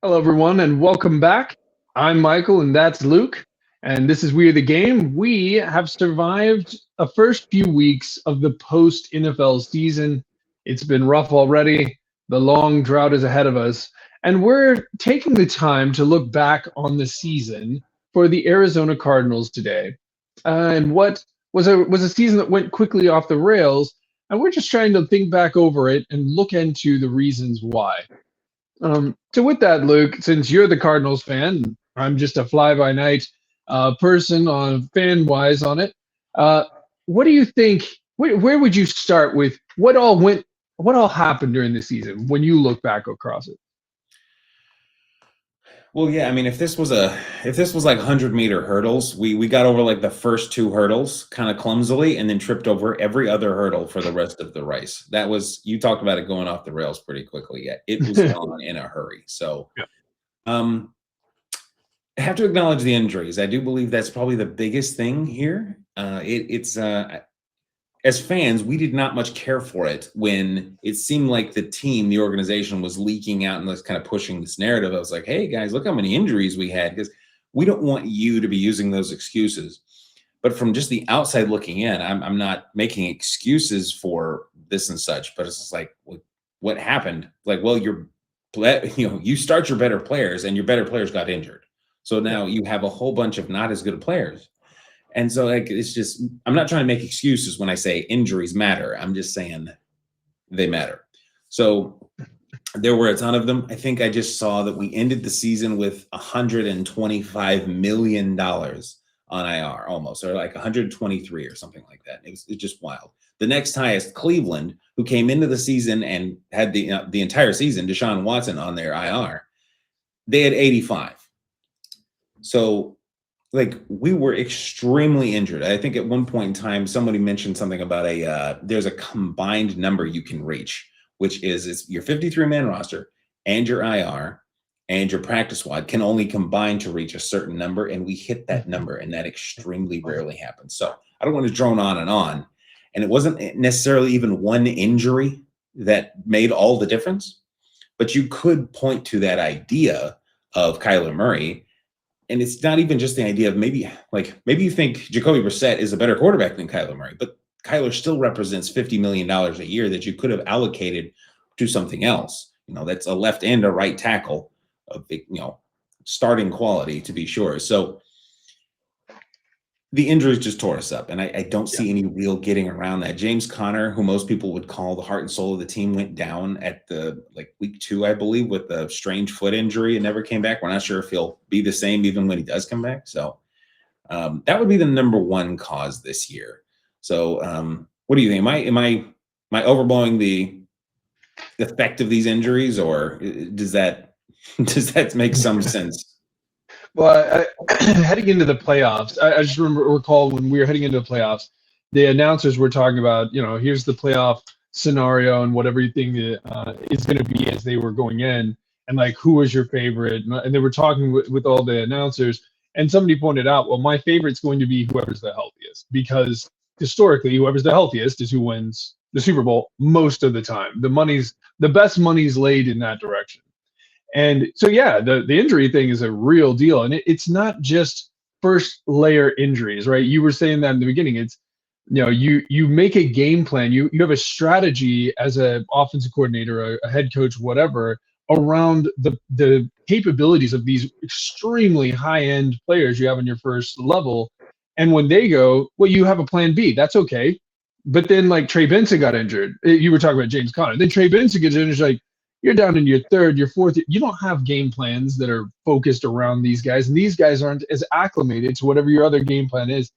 Hello, everyone, and welcome back. I'm Michael, and that's Luke. And this is We Are the Game. We have survived a first few weeks of the post NFL season. It's been rough already. The long drought is ahead of us. And we're taking the time to look back on the season for the Arizona Cardinals today. And what was a season that went quickly off the rails. And we're just trying to think back over it and look into the reasons why. So with that, Luke, since you're the Cardinals fan, I'm just a fly-by-night person on fan-wise on it. Uh, what do you think? Where would you start with what all happened during the season when you look back across it? Well, yeah, I mean, if this was like 100-meter hurdles, we got over like the first two hurdles kind of clumsily and then tripped over every other hurdle for the rest of the race. That was you talked about it going off the rails pretty quickly. Yeah, it was gone in a hurry. So, Yeah. um, I have to acknowledge the injuries. I do believe that's probably the biggest thing here. It's as fans, we did not much care for it when it seemed like the organization was leaking out and was kind of pushing this narrative. I was like, hey guys, look how many injuries we had, because we don't want you to be using those excuses. But from just the outside looking in, I'm not making excuses for this and such, but it's just like, what happened? Like, well, you start your better players and your better players got injured. So now you have a whole bunch of not as good players. And so, like, it's just, I'm not trying to make excuses when I say injuries matter. I'm just saying they matter. So there were a ton of them. I think I just saw that we ended the season with $125 million on IR almost, or like 123 or something like that. It's just wild. The next highest, Cleveland, who came into the season and had the entire season, Deshaun Watson on their IR, they had 85. So, like, we were extremely injured. I think at one point in time, somebody mentioned something about there's a combined number you can reach, which is it's your 53-man roster and your IR and your practice squad can only combine to reach a certain number, and we hit that number, and that extremely rarely happens. So I don't want to drone on and on. And it wasn't necessarily even one injury that made all the difference, but you could point to that idea of Kyler Murray. And it's not even just the idea of maybe you think Jacoby Brissett is a better quarterback than Kyler Murray, but Kyler still represents $50 million a year that you could have allocated to something else. That's a left and a right tackle of, starting quality to be sure. So the injuries just tore us up, and I don't see any real getting around that. James Conner, who most people would call the heart and soul of the team, went down at the week 2, I believe, with a strange foot injury and never came back. We're not sure if he'll be the same even when he does come back. So that would be the number one cause this year. So what do you think? Am I overblowing the effect of these injuries, or does that make some sense? Well, heading into the playoffs, I just recall when we were heading into the playoffs, the announcers were talking about, here's the playoff scenario and what everything is going to be as they were going in, and like who was your favorite, and they were talking with all the announcers, and somebody pointed out, well, my favorite's going to be whoever's the healthiest, because historically, whoever's the healthiest is who wins the Super Bowl most of the time. The best money's laid in that direction. And so, yeah, the injury thing is a real deal. And it's not just first layer injuries, right? You were saying that in the beginning. It's, you make a game plan. You have a strategy as an offensive coordinator, a head coach, whatever, around the capabilities of these extremely high end players you have in your first level. And when they go, well, you have a plan B. That's okay. But then, like, Trey Benson got injured. You were talking about James Conner. Then Trey Benson gets injured. Like, you're down in your third, your fourth. You don't have game plans that are focused around these guys, and these guys aren't as acclimated to whatever your other game plan is.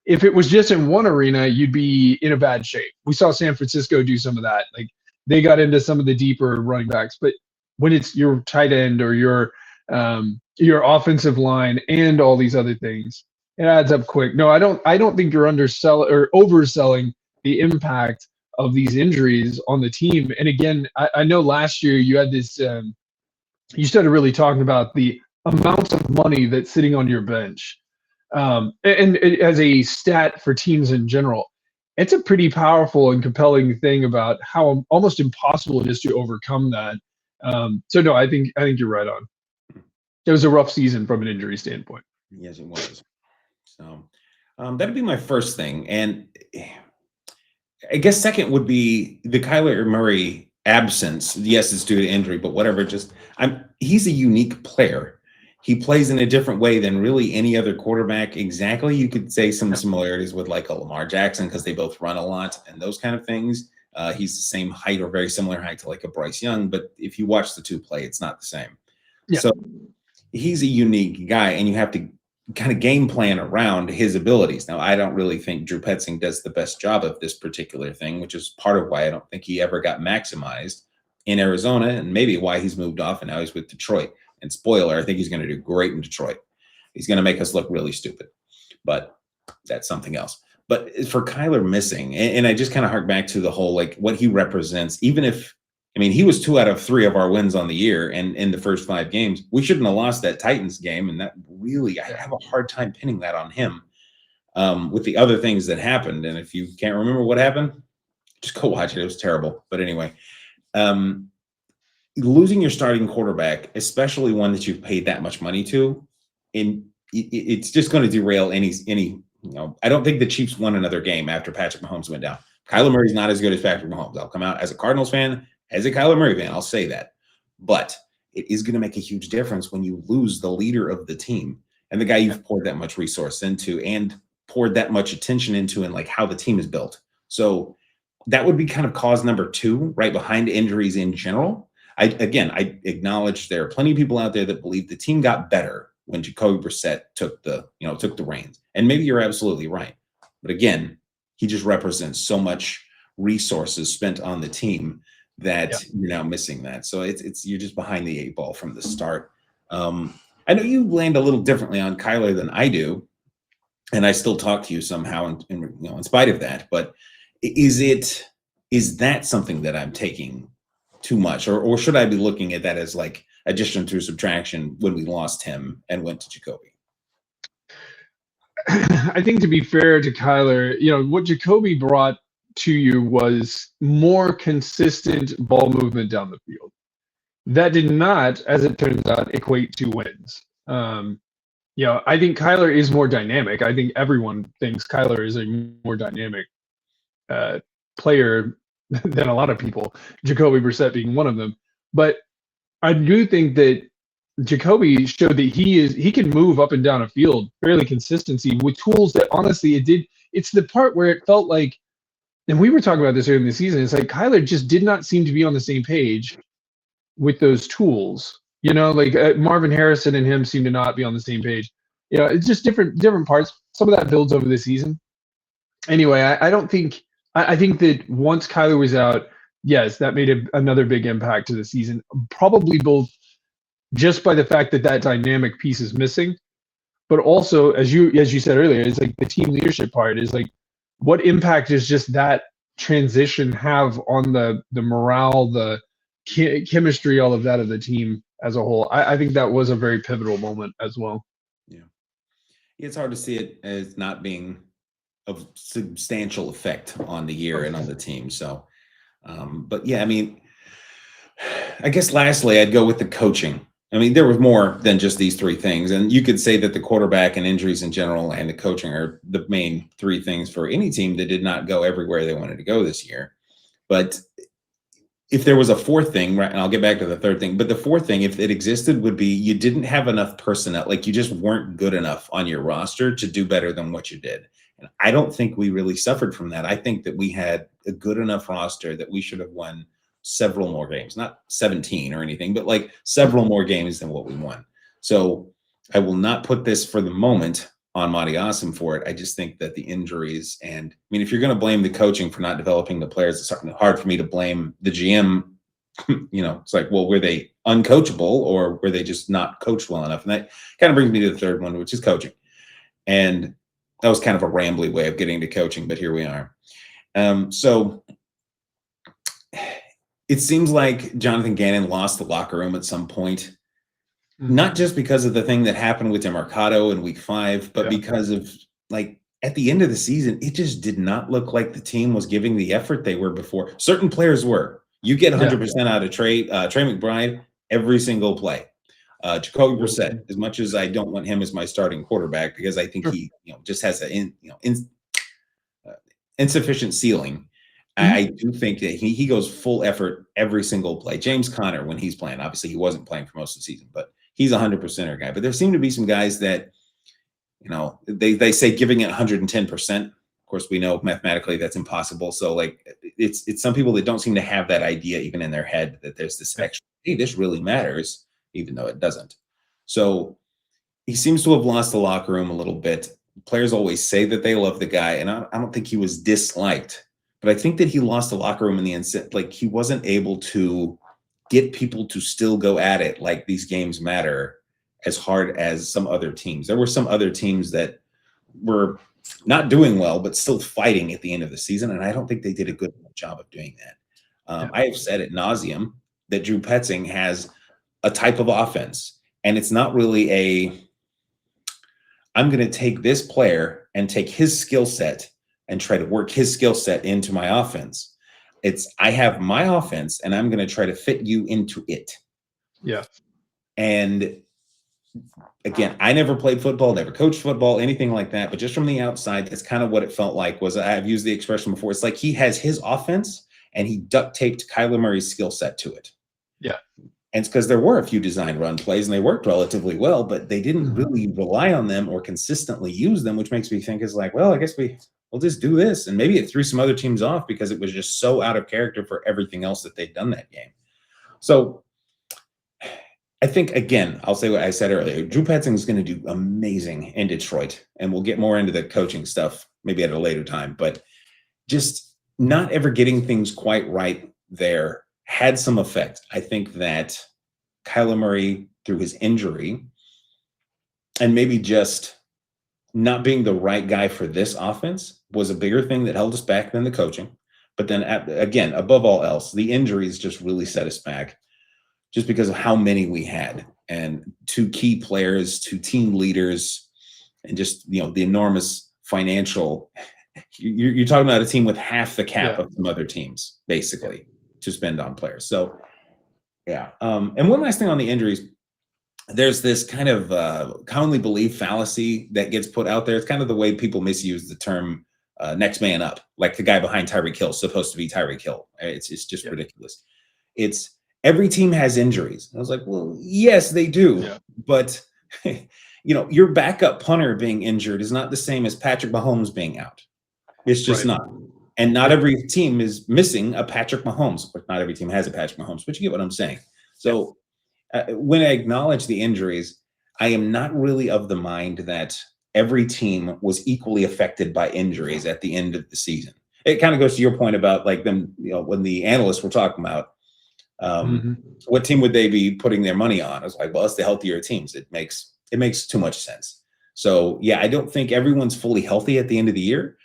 If it was just in one arena, you'd be in a bad shape. We saw San Francisco do some of that. Like, they got into some of the deeper running backs, but when it's your tight end or your offensive line and all these other things, it adds up quick. No, I don't think you're underselling or overselling the impact of these injuries on the team. And again, I know last year you had this, you started really talking about the amounts of money that's sitting on your bench. And as a stat for teams in general, it's a pretty powerful and compelling thing about how almost impossible it is to overcome that. So no, I think you're right on. It was a rough season from an injury standpoint. Yes, it was. So that'd be my first thing. And I guess second would be the Kyler Murray absence. Yes, it's due to injury, but whatever. He's a unique player. He plays in a different way than really any other quarterback. Exactly. You could say some similarities with like a Lamar Jackson because they both run a lot and those kind of things. He's the same height or very similar height to like a Bryce Young, but if you watch the two play, it's not the same. Yeah. So he's a unique guy, and you have to kind of game plan around his abilities. Now, I don't really think Drew Petzing does the best job of this particular thing, which is part of why I don't think he ever got maximized in Arizona, and maybe why he's moved off and now he's with Detroit. And spoiler, I think he's going to do great in Detroit. He's going to make us look really stupid, but that's something else. But for Kyler missing, and I just kind of hark back to the whole, like what he represents, even if, I mean, he was 2 out of 3 of our wins on the year, and in the first 5 games, we shouldn't have lost that Titans game. And that really, I have a hard time pinning that on him with the other things that happened. And if you can't remember what happened, just go watch it. It was terrible. But anyway, losing your starting quarterback, especially one that you've paid that much money to, it's just going to derail any. I don't think the Chiefs won another game after Patrick Mahomes went down. Kyler Murray's not as good as Patrick Mahomes. I'll come out as a Cardinals fan, as a Kyler Murray fan, I'll say that. But it is going to make a huge difference when you lose the leader of the team and the guy you've poured that much resource into and poured that much attention into, and like how the team is built. So that would be kind of cause number 2, right behind injuries in general. I acknowledge there are plenty of people out there that believe the team got better when Jacoby Brissett took the reins. And maybe you're absolutely right. But again, he just represents so much resources spent on the team that you're now missing that. So it's you're just behind the 8 ball from the start. I know you land a little differently on Kyler than I do, and I still talk to you somehow in spite of that. But is that something that I'm taking too much, or should I be looking at that as like addition through subtraction when we lost him and went to Jacoby? I think to be fair to Kyler, what Jacoby brought to you was more consistent ball movement down the field. That did not, as it turns out, equate to wins. I think Kyler is more dynamic. I think everyone thinks Kyler is a more dynamic player than a lot of people, Jacoby Brissett being one of them. But I do think that Jacoby showed that he can move up and down a field fairly consistency with tools that honestly it's the part where it felt like, and we were talking about this earlier in the season, it's like Kyler just did not seem to be on the same page with those tools. Marvin Harrison and him seem to not be on the same page. It's just different parts. Some of that builds over the season. Anyway, I think that once Kyler was out, yes, that made another big impact to the season. Probably both just by the fact that dynamic piece is missing, but also as you said earlier, it's like the team leadership part is like, what impact does just that transition have on the morale, the chemistry, all of that of the team as a whole? I think that was a very pivotal moment as well. Yeah, it's hard to see it as not being of substantial effect on the year and on the team. So, but yeah, I mean, I guess lastly, I'd go with the coaching. I mean, there was more than just these 3 things. And you could say that the quarterback and injuries in general and the coaching are the main 3 things for any team that did not go everywhere they wanted to go this year. But if there was a 4th thing, right, and I'll get back to the 3rd thing, but the 4th thing, if it existed, would be you didn't have enough personnel. Like you just weren't good enough on your roster to do better than what you did. And I don't think we really suffered from that. I think that we had a good enough roster that we should have won several more games, not 17 or anything, but like several more games than what we won. So I will not put this for the moment on Monty Awesome for it. I just think that the injuries, and I mean, if you're going to blame the coaching for not developing the players, it's hard for me to blame the GM. It's like, well, were they uncoachable or were they just not coached well enough? And that kind of brings me to the 3rd one, which is coaching. And that was kind of a rambly way of getting to coaching, but here we are. So it seems like Jonathan Gannon lost the locker room at some point, not just because of the thing that happened with DeMarcado in week 5, but because of like at the end of the season, it just did not look like the team was giving the effort they were before. Certain players were. You get 100% out of Trey McBride every single play. Jacoby Brissett, as much as I don't want him as my starting quarterback because I think he just has an insufficient ceiling. I do think that he goes full effort every single play. James Conner, when he's playing, obviously he wasn't playing for most of the season, but he's a 100%er guy. But there seem to be some guys that, they say giving it 110%. Of course, we know mathematically that's impossible. So like it's some people that don't seem to have that idea even in their head that there's this extra, hey, this really matters, even though it doesn't. So he seems to have lost the locker room a little bit. Players always say that they love the guy, and I don't think he was disliked. But I think that he lost the locker room in the end. Like he wasn't able to get people to still go at it like these games matter as hard as some other teams. There were some other teams that were not doing well, but still fighting at the end of the season. And I don't think they did a good job of doing that. I have said ad nauseum that Drew Petzing has a type of offense. And it's not really I'm going to take this player and take his skill set and try to work his skill set into my offense. I have my offense and I'm going to try to fit you into it. Yeah. And again, I never played football, never coached football, anything like that. But just from the outside, that's kind of what it felt like. I've used the expression before. It's like he has his offense and he duct taped Kyler Murray's skill set to it. Yeah. And it's because there were a few design run plays and they worked relatively well, but they didn't really rely on them or consistently use them, which makes me think is like, well, I guess we'll just do this. And maybe it threw some other teams off because it was just so out of character for everything else that they'd done that game. So I think, again, I'll say what I said earlier. Drew Petzing is going to do amazing in Detroit, and we'll get more into the coaching stuff maybe at a later time. But just not ever getting things quite right there had some effect. I think that Kyler Murray, through his injury, and maybe just not being the right guy for this offense was a bigger thing that held us back than the coaching. But then, again, above all else, the injuries just really set us back. Just because of how many we had, and two key players, two team leaders, and just the enormous financial. You're talking about a team with half the cap of some other teams, basically, to spend on players. So, yeah. And one last thing on the injuries, there's this kind of commonly believed fallacy that gets put out there. It's kind of the way people misuse the term "next man up," like the guy behind Tyreek Hill is supposed to be Tyreek Hill. It's just ridiculous. It's every team has injuries. I was like, well, yes, they do. Yeah. But, your backup punter being injured is not the same as Patrick Mahomes being out. It's just not. And not every team is missing a Patrick Mahomes. But not every team has a Patrick Mahomes, but you get what I'm saying. So when I acknowledge the injuries, I am not really of the mind that every team was equally affected by injuries at the end of the season. It kind of goes to your point about like them, when the analysts were talking about, what team would they be putting their money on? I was like, well, it's the healthier teams. It makes too much sense. So yeah, I don't think everyone's fully healthy at the end of the year,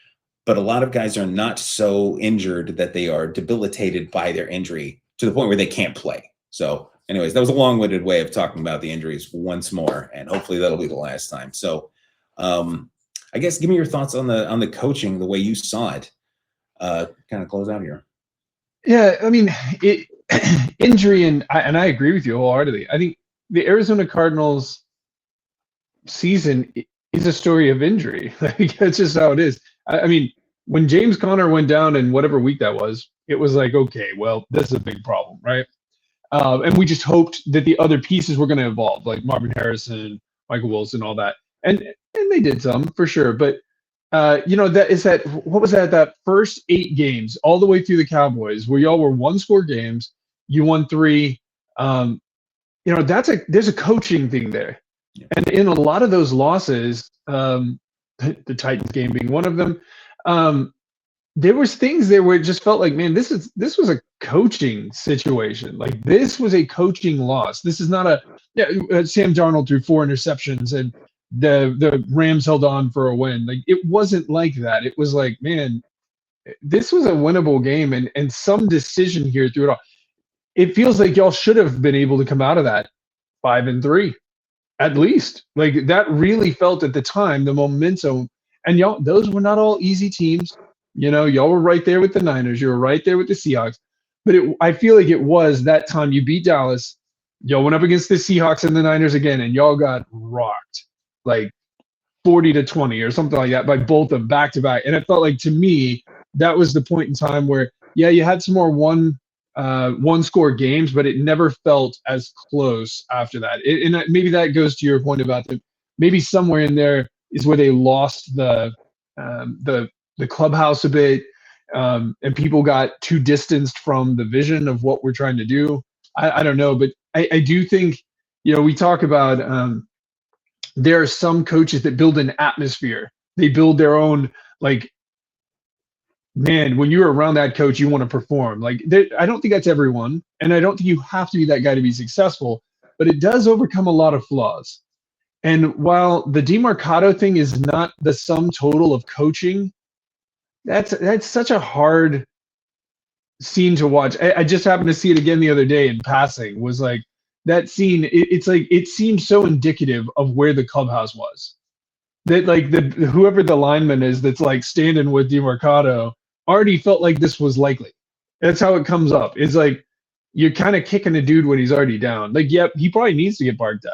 but a lot of guys are not so injured that they are debilitated by their injury to the point where they can't play. So anyways, that was a long-winded way of talking about the injuries once more, and hopefully that'll be the last time. So I guess give me your thoughts on the coaching, the way you saw it. Kind of close out here. Yeah, I mean, injury, and I agree with you wholeheartedly. I think the Arizona Cardinals season is a story of injury. Like, that's just how it is. I mean, when James Conner went down in whatever week that was, it was like, okay, well, this is a big problem, right? And we just hoped that the other pieces were going to evolve, like Marvin Harrison, Michael Wilson, all that, and they did some for sure, but. What was that first 8 games all the way through the Cowboys where y'all were 1-score games, you won 3. There's a coaching thing there. And in a lot of those losses, the Titans game being one of them, there was things there where it just felt like, man, this was a coaching situation. Like, this was a coaching loss. This is not Sam Darnold threw 4 interceptions and the Rams held on for a win. Like, it wasn't like that. It was like, man, this was a winnable game, and some decision here through it all. It feels like y'all should have been able to come out of that 5-3 at least. Like, that really felt at the time the momentum. And y'all, those were not all easy teams. Y'all were right there with the Niners. You were right there with the Seahawks. but I feel like it was that time you beat Dallas, y'all went up against the Seahawks and the Niners again, and y'all got rocked like 40-20 or something like that by both of them back to back. And it felt like, to me, that was the point in time where, yeah, you had some more one score games, but it never felt as close after that. And maybe that goes to your point about maybe somewhere in there is where they lost the clubhouse a bit, and people got too distanced from the vision of what we're trying to do. I don't know, but I do think, we talk about there are some coaches that build an atmosphere. They build their own, like, man, when you're around that coach, you want to perform. Like, I don't think that's everyone, and I don't think you have to be that guy to be successful, but it does overcome a lot of flaws. And while the DeMarcado thing is not the sum total of coaching, that's such a hard scene to watch. I just happened to see it again the other day in passing. Was like that scene. It's like it seems so indicative of where the clubhouse was. That like whoever the lineman is that's like standing with DeMarcado already felt like this was likely. That's how it comes up. It's like you're kind of kicking a dude when he's already down. Like, yep, he probably needs to get barked at.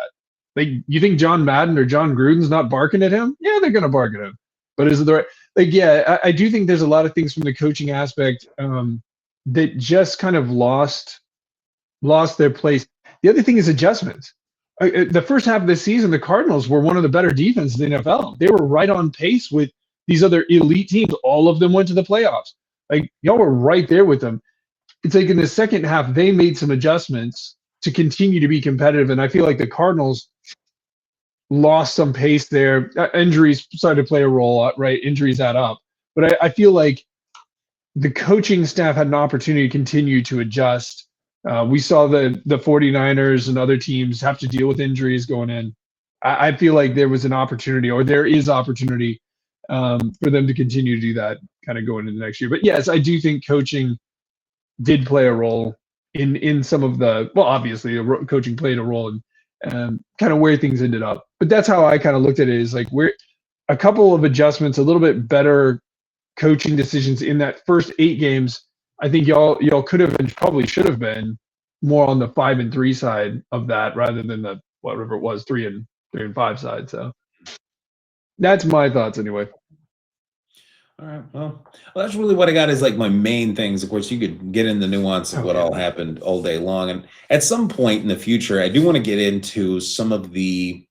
Like, you think John Madden or John Gruden's not barking at him? Yeah, they're gonna bark at him. But is it the right? Like, yeah, I do think there's a lot of things from the coaching aspect that just kind of lost their place. The other thing is adjustments. The first half of the season, the Cardinals were one of the better defenses in the NFL. They were right on pace with these other elite teams. All of them went to the playoffs. Like, y'all were right there with them. It's like in the second half, they made some adjustments to continue to be competitive. And I feel like the Cardinals lost some pace there. Injuries started to play a role, right? Injuries add up. But I feel like the coaching staff had an opportunity to continue to adjust. We saw the 49ers and other teams have to deal with injuries going in. I feel like there was an opportunity, or there is opportunity, for them to continue to do that kind of going into next year. But yes, I do think coaching did play a role in some of the, well, obviously coaching played a role in kind of where things ended up. But that's how I kind of looked at it, is like we're a couple of adjustments, a little bit better coaching decisions in that first 8 games. I think y'all could have and probably should have been more on the 5-3 side of that rather than the whatever it was 3-5 side. So that's my thoughts anyway. All right. Well, that's really what I got is like my main things. Of course, you could get in the nuance of what all happened all day long. And at some point in the future, I do want to get into some of the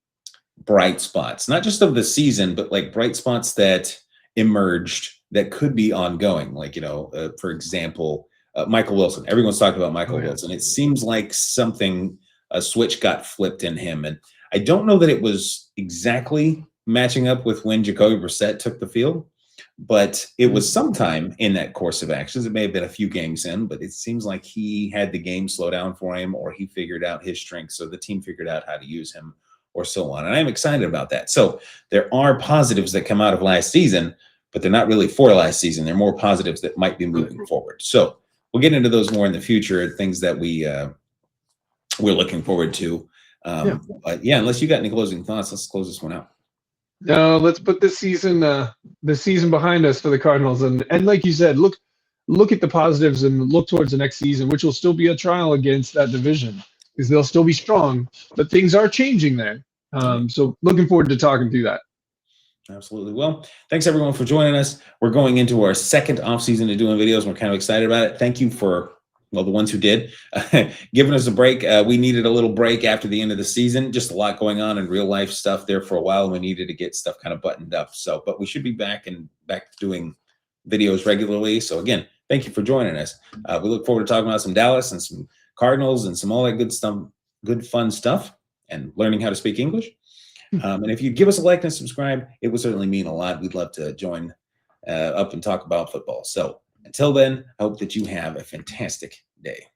bright spots, not just of the season, but like bright spots that emerged that could be ongoing. Like, for example, Michael Wilson. Everyone's talking about Michael Wilson. It seems like a switch got flipped in him. And I don't know that it was exactly matching up with when Jacoby Brissett took the field, but it was sometime in that course of actions. It may have been a few games in, but it seems like he had the game slow down for him, or he figured out his strengths, so the team figured out how to use him, or so on. And I'm excited about that. So there are positives that come out of last season, but they're not really for last season. They're more positives that might be moving forward. So we'll get into those more in the future, things that we're looking forward to. But yeah, unless you got any closing thoughts, let's close this one out. No, let's put the season behind us for the Cardinals, and like you said, look at the positives and look towards the next season, which will still be a trial against that division because they'll still be strong, but things are changing there. So looking forward to talking through that. Absolutely. Well, thanks everyone for joining us. We're going into our second off season of doing videos. We're kind of excited about it. Thank you for the ones who did, giving us a break. We needed a little break after the end of the season. Just a lot going on in real life stuff there for a while. And we needed to get stuff kind of buttoned up. So, but we should be back doing videos regularly. So again, thank you for joining us. We look forward to talking about some Dallas and some Cardinals and some all that good stuff, good fun stuff, and learning how to speak English. And if you give us a like and subscribe, it would certainly mean a lot. We'd love to join up and talk about football. So until then, I hope that you have a fantastic day.